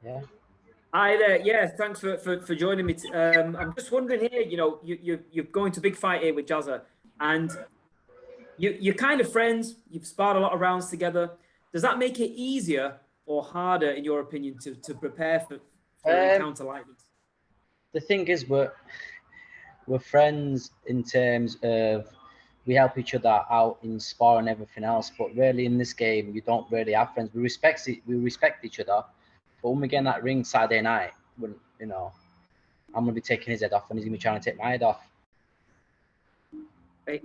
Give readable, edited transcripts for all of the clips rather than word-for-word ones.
Yeah. Hi there. Yeah, thanks for joining me. I'm just wondering here, you're going to big fight here with Jazza, and you're kind of friends. You've sparred a lot of rounds together. Does that make it easier or harder, in your opinion, to prepare for an encounter like this? The thing is, we're friends in terms of we help each other out in spar and everything else. But really, in this game, you don't really have friends. We respect each other. But when we get in that ring Saturday night, when I'm gonna be taking his head off, and he's gonna be trying to take my head off.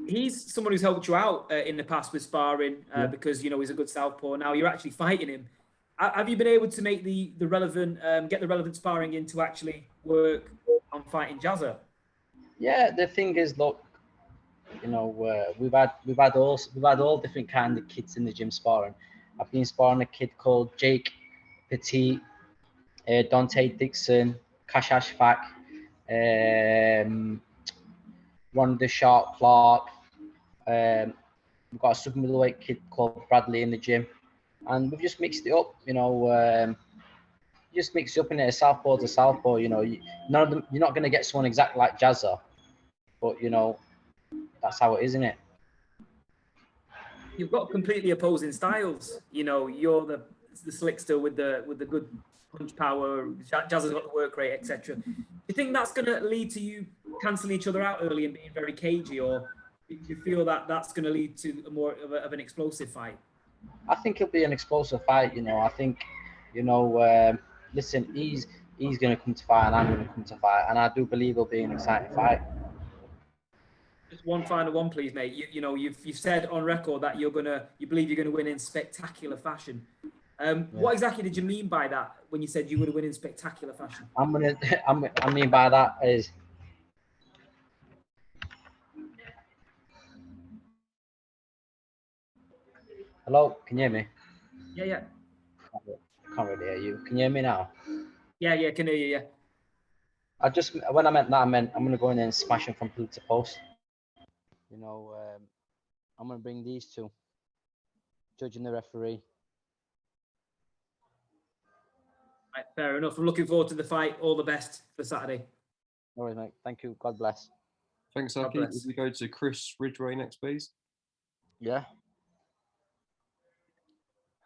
He's someone who's helped you out in the past with sparring because he's a good southpaw. Now you're actually fighting him. Have you been able to make the relevant get the relevant sparring in to actually work on fighting Jazza? Yeah, the thing is, look, we've had all different kind of kids in the gym sparring. I've been sparring a kid called Jake Petit, Dante Dixon, Cash Ashfaq, Ron the Sharp Clark. We've got a super middleweight kid called Bradley in the gym, and we've just mixed it up. Just mix it up in a southpaw to southpaw. None of them. You're not going to get someone exactly like Jazza, but that's how it is, isn't it? You've got completely opposing styles. You're the slickster with the good punch power. Jazza's got the work rate, etc. Do you think that's going to lead to you cancelling each other out early and being very cagey, or do you feel that that's going to lead to more of an explosive fight? I think it'll be an explosive fight. I think, listen, he's going to come to fight, and I'm going to come to fight, and I do believe it'll be an exciting fight. Just one final one, please, mate. You've said on record that you believe you're gonna win in spectacular fashion. What exactly did you mean by that when you said you would win in spectacular fashion? I mean by that is, hello, can you hear me? Yeah. I can't really hear you. Can you hear me now? Yeah, can hear you. Yeah. When I meant that, I meant I'm gonna go in there and smash him from pillar to post. I'm gonna bring these two, judge and the referee. Right, fair enough. I'm looking forward to the fight. All the best for Saturday. No worries, mate. Thank you. God bless. Thanks, Aki. If we go to Chris Ridgway next, please. Yeah.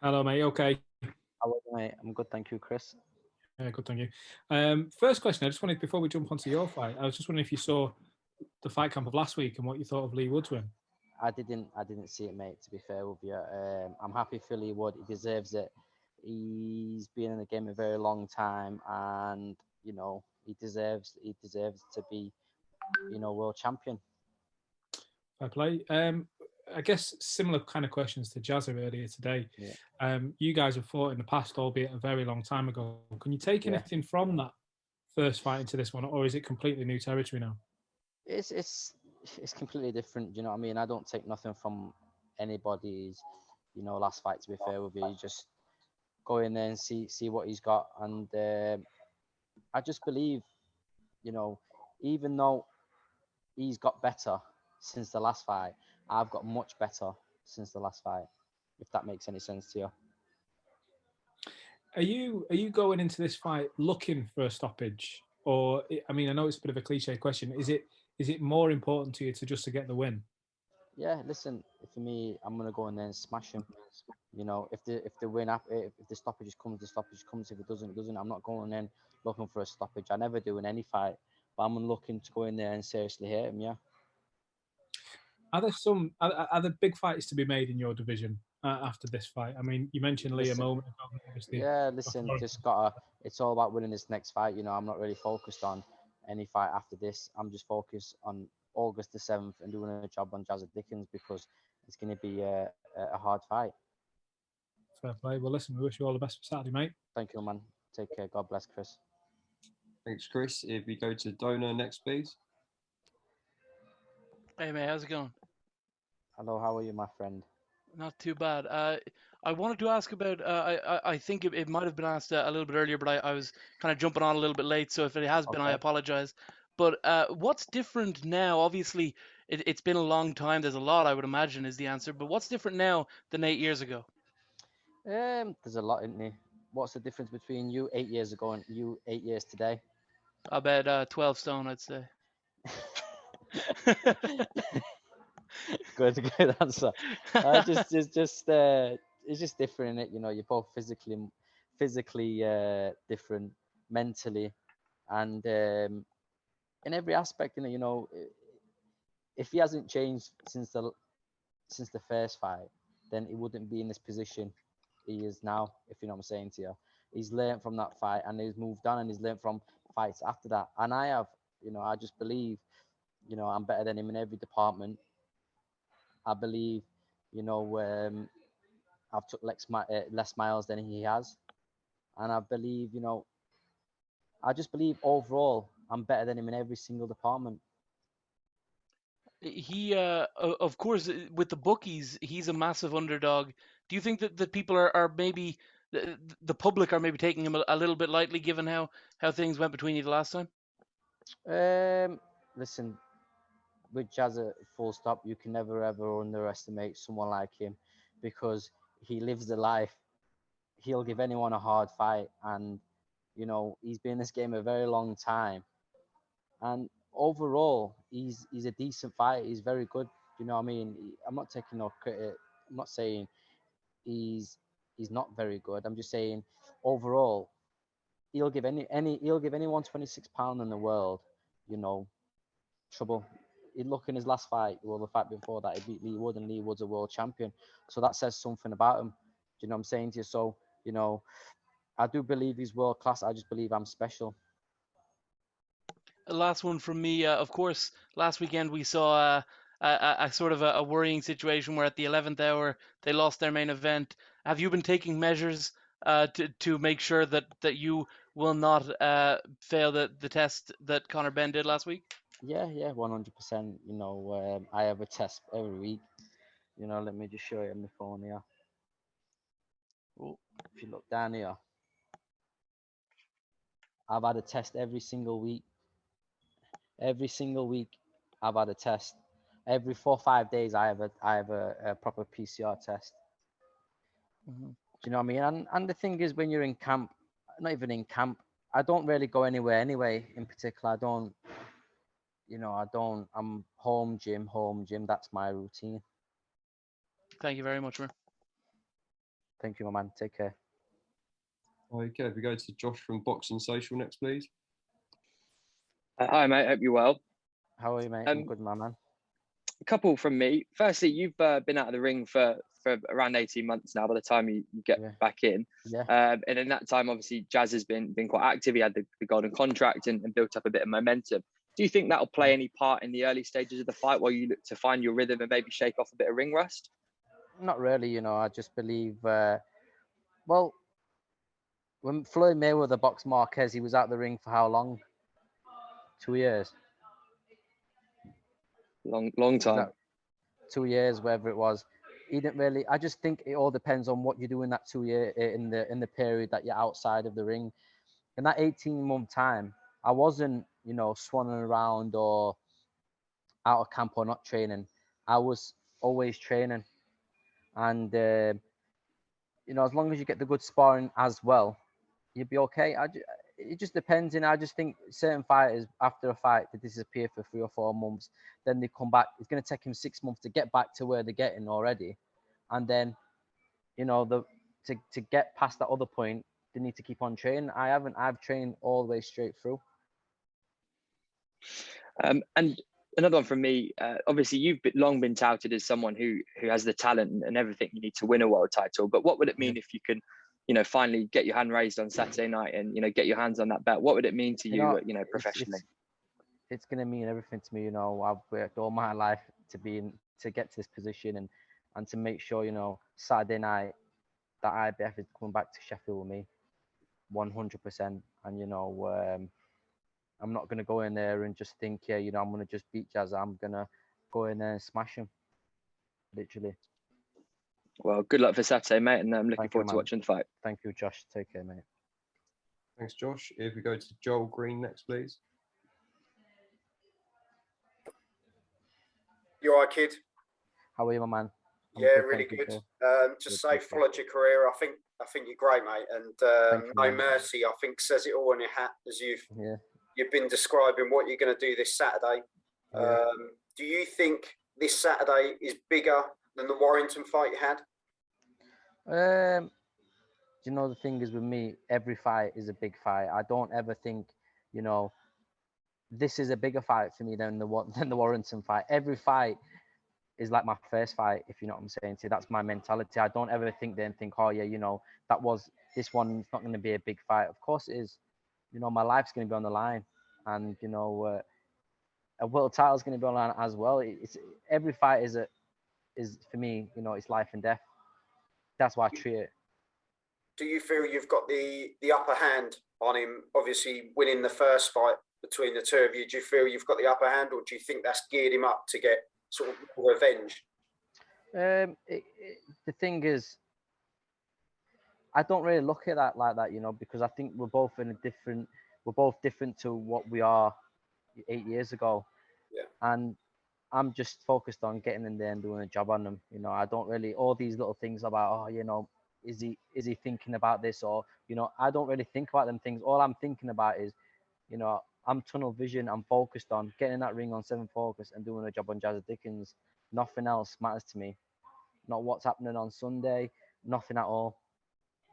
Hello, mate. Okay. How are you, mate? I'm good, thank you, Chris. Yeah, good, thank you. First question, I just wanted, before we jump onto your fight, I was just wondering if you saw the fight camp of last week and what you thought of Lee Wood's win. I didn't see it, mate, to be fair with you. I'm happy for Lee Wood. He deserves it. He's been in the game a very long time, and he deserves to be world champion. Fair play. I guess similar kind of questions to Jazza earlier today. Yeah. You guys have fought in the past, albeit a very long time ago. Can you take anything from that first fight into this one, or is it completely new territory now? It's completely different. You know what I mean? I don't take nothing from anybody's last fight. To be fair with you, you just go in there and see what he's got, and I just believe, even though he's got better since the last fight, I've got much better since the last fight, if that makes any sense to you. Are you going into this fight looking for a stoppage, or I know it's a bit of a cliche question. Is it more important to you to get the win? Yeah, listen, for me, I'm gonna go in there and smash him. If the stoppage comes, the stoppage comes. If it doesn't, it doesn't. I'm not going in looking for a stoppage. I never do in any fight, but I'm looking to go in there and seriously hit him. Yeah. Are there big fights to be made in your division after this fight? You mentioned Lee a moment ago. Obviously. Yeah, listen, it's all about winning this next fight. I'm not really focused on any fight after this. I'm just focused on August the 7th and doing a job on Jazza Dickens, because it's going to be a hard fight. Fair play. Well, listen, we wish you all the best for Saturday, mate. Thank you, man. Take care. God bless, Chris. Thanks, Chris. If we go to Donor next, please. Hey, mate, how's it going? Hello, how are you, my friend? Not too bad. I wanted to ask about, I think it might have been asked a little bit earlier, but I was kind of jumping on a little bit late, so if it has been, I apologize. But what's different now? Obviously, it's been a long time. There's a lot, I would imagine, is the answer. But what's different now than 8 years ago? There's a lot, isn't there? What's the difference between you 8 years ago and you 8 years today? About 12 stone, I'd say. Good, good answer. It's just different, innit? You know, you're both physically different, mentally, and in every aspect. You know, if he hasn't changed since the first fight, then he wouldn't be in this position he is now. If you know what I'm saying to you, he's learned from that fight and he's moved on and he's learned from fights after that. And I have, you know, I just believe, you know, I'm better than him in every department. I believe, you know, I've took less miles than he has, and I believe, you know, I just believe overall I'm better than him in every single department. He, of course, with the bookies, he's a massive underdog. Do you think that people are maybe the public are maybe taking him a little bit lightly, given how things went between you the last time? Listen, with Jazza, full stop, you can never ever underestimate someone like him, because he lives the life. He'll give anyone a hard fight, and you know he's been in this game a very long time, and overall he's a decent fighter. He's very good. You know what I mean? I'm not taking no credit. I'm not saying he's he's not very good. I'm just saying overall he'll give anyone £26 in the world, you know, trouble. He look in his last fight, well, the fight before that, he beat Lee Wood, and Lee Wood's a world champion. So that says something about him. Do you know what I'm saying to you? So, you know, I do believe he's world class. I just believe I'm special. Last one from me. Of course, last weekend we saw a sort of a worrying situation where at the 11th hour they lost their main event. Have you been taking measures to make sure that you will not fail the test that Conor Benn did last week? Yeah, yeah, 100%. You know, I have a test every week. You know, let me just show you on my phone here. Oh, If you look down here, I've had a test every single week. Every single week, I've had a test. Every 4 or 5 days, I have a proper PCR test. mhm. Do you know what I mean? And the thing is, when you're in camp, not even in camp, I don't really go anywhere anyway. In particular, I don't. You know, I don't. I'm home gym, home gym. That's my routine. Thank you very much, Mir. Thank you, my man. Take care. Okay, if we go to Josh from Boxing Social next, please. Hi, mate. Hope you're well. How are you, mate? I'm good, my man. A couple from me. Firstly, you've been out of the ring for around 18 months now by the time you get back in. Yeah. And in that time, obviously, Jazz has been quite active. He had the golden contract and built up a bit of momentum. Do you think that'll play any part in the early stages of the fight while you look to find your rhythm and maybe shake off a bit of ring rust? Not really, you know. I just believe, well, when Floyd Mayweather boxed Marquez, he was out the ring for how long? 2 years. Long time. 2 years, whatever it was. He didn't really. I just think it all depends on what you do in that 2 year in the period that you're outside of the ring. In that 18-month time, I wasn't, you know, swanning around or out of camp or not training. I was always training, and you know, as long as you get the good sparring as well, you'll be okay. It just depends, and I just think certain fighters after a fight they disappear for 3 or 4 months, then they come back. It's going to take them 6 months to get back to where they're getting already, and then, you know, to get past that other point, they need to keep on training. I've trained all the way straight through. And another one from me. Obviously, you've long been touted as someone who has the talent and everything you need to win a world title. But what would it mean if you can, you know, finally get your hand raised on Saturday night and, you know, get your hands on that belt? What would it mean to you, you know, professionally? It's going to mean everything to me. You know, I've worked all my life to get to this position and to make sure, you know, Saturday night that IBF is coming back to Sheffield with me, 100%. And you know, I'm not going to go in there and just think, yeah, you know, I'm going to just beat Jazza. I'm going to go in there and smash him, literally. Well, good luck for Saturday, mate, and I'm looking forward to watching the fight. Thank you, Josh. Take care, mate. Thanks, Josh. If we go to Joel Green next, please. You all right, kid? How are you, my man? Yeah, good, really thank you, good. Joe. Just Good, say, good, good. followed your career. I think you're great, mate. And Thank you, No man. Mercy, I think, says it all on your hat as Yeah. you've been describing what you're going to do this Saturday. Yeah. Do you think this Saturday is bigger than the Warrington fight you had? You know, the thing is with me, every fight is a big fight. I don't ever think, you know, this is a bigger fight for me than the Warrington fight. Every fight is like my first fight, if you know what I'm saying. So that's my mentality. I don't ever think oh yeah, you know, this one's not going to be a big fight. Of course it is. You know, my life's going to be on the line, and you know, a world title is going to be on the line as well. It's every fight is for me, you know, it's life and death. That's why I treat it. Do you feel you've got the upper hand on him? Obviously, winning the first fight between the two of you, do you feel you've got the upper hand, or do you think that's geared him up to get sort of revenge? The thing is, I don't really look at that like that, you know, because I think we're both different to what we are 8 years ago. Yeah. And I'm just focused on getting in there and doing a job on them. You know, I don't really all these little things about, oh, you know, is he thinking about this, or, you know, I don't really think about them things. All I'm thinking about is, you know, I'm tunnel vision. I'm focused on getting in that ring on 7 Focus and doing a job on Jazza Dickens. Nothing else matters to me. Not what's happening on Sunday. Nothing at all.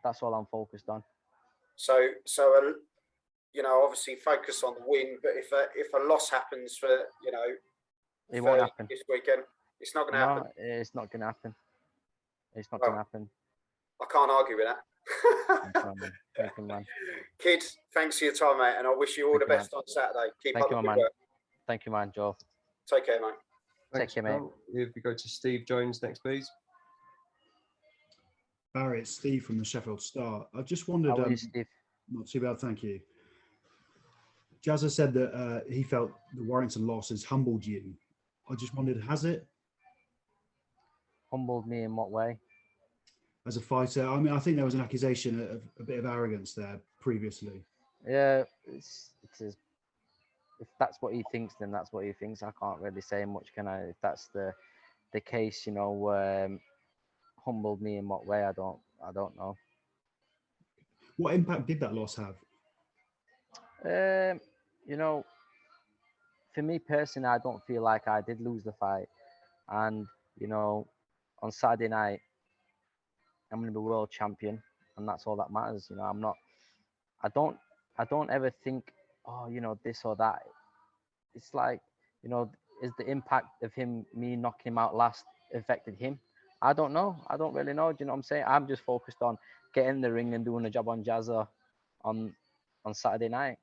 That's all I'm focused on. So you know, obviously focus on the win. But if a loss happens for, you know, It won't happen. this weekend, it's not going to happen. No, it's not going to happen. It's not going to happen. I can't argue with that. Thank you, man. Kid, thanks for your time, mate, and I wish you all the best on Saturday. Keep up the good work. Thank you, man, Joe. Take care, mate. Thanks, Take care, mate. Carl. If we go to Steve Jones next, please. Barry, it's Steve from the Sheffield Star. I just wondered. How are you, Steve? Not too bad, thank you. Jazza said that he felt the Warrington loss has humbled you. I just wondered, has it? Humbled me in what way? As a fighter, I mean, I think there was an accusation of a bit of arrogance there previously. Yeah, it is. If that's what he thinks, then that's what he thinks. I can't really say much, can I? If that's the case, you know, humbled me in what way? I don't know. What impact did that loss have? You know, for me personally, I don't feel like I did lose the fight, and you know, on Saturday night, I'm going to be world champion, and that's all that matters. You know, I don't ever think, oh, you know, this or that. It's like, you know, is the impact of me knocking him out last affected him? I don't know. I don't really know. Do you know what I'm saying? I'm just focused on getting in the ring and doing a job on Jazza on Saturday night.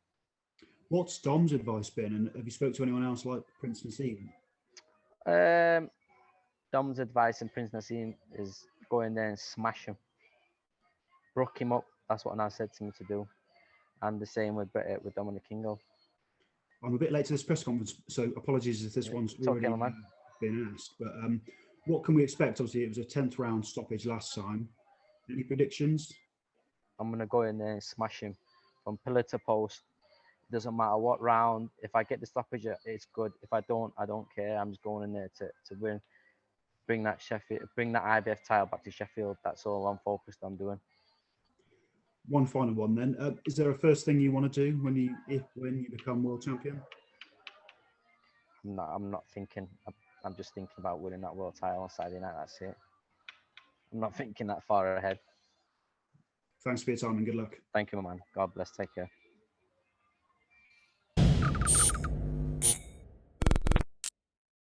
What's Dom's advice been? And have you spoke to anyone else like Prince Naseem? Dom's advice and Prince Naseem is go in there and smash him. Brook him up. That's what Nas said to me to do. And the same with Dominic Kingo. I'm a bit late to this press conference, so apologies if this one's already been asked. But what can we expect? Obviously, it was a 10th round stoppage last time. Any predictions? I'm going to go in there and smash him from pillar to post. Doesn't matter what round. If I get the stoppage, it's good. If I don't care. I'm just going in there to win. Bring that IBF title back to Sheffield. That's all I'm focused on doing. One final one then. Is there a first thing you want to do when you become world champion? I'm not thinking. I'm just thinking about winning that world title on Saturday night. That's it. I'm not thinking that far ahead. Thanks for your time and good luck. Thank you, my man. God bless. Take care.